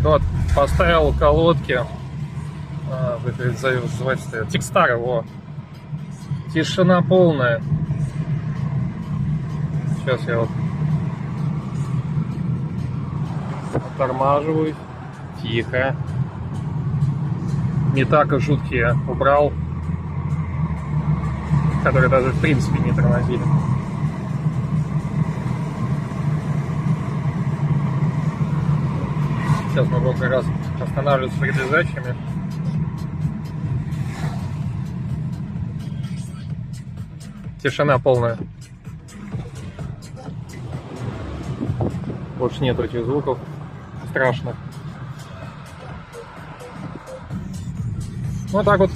Вот, поставил колодки. Называется Текстар его. Тишина полная. Сейчас я вот оттормаживаюсь. Тихо. Не так и жуткие убрал, которые даже в принципе не тормозили. Сейчас мы будем как раз останавливаться перед лежачими. Тишина полная. Больше нету этих звуков страшных. Вот так вот.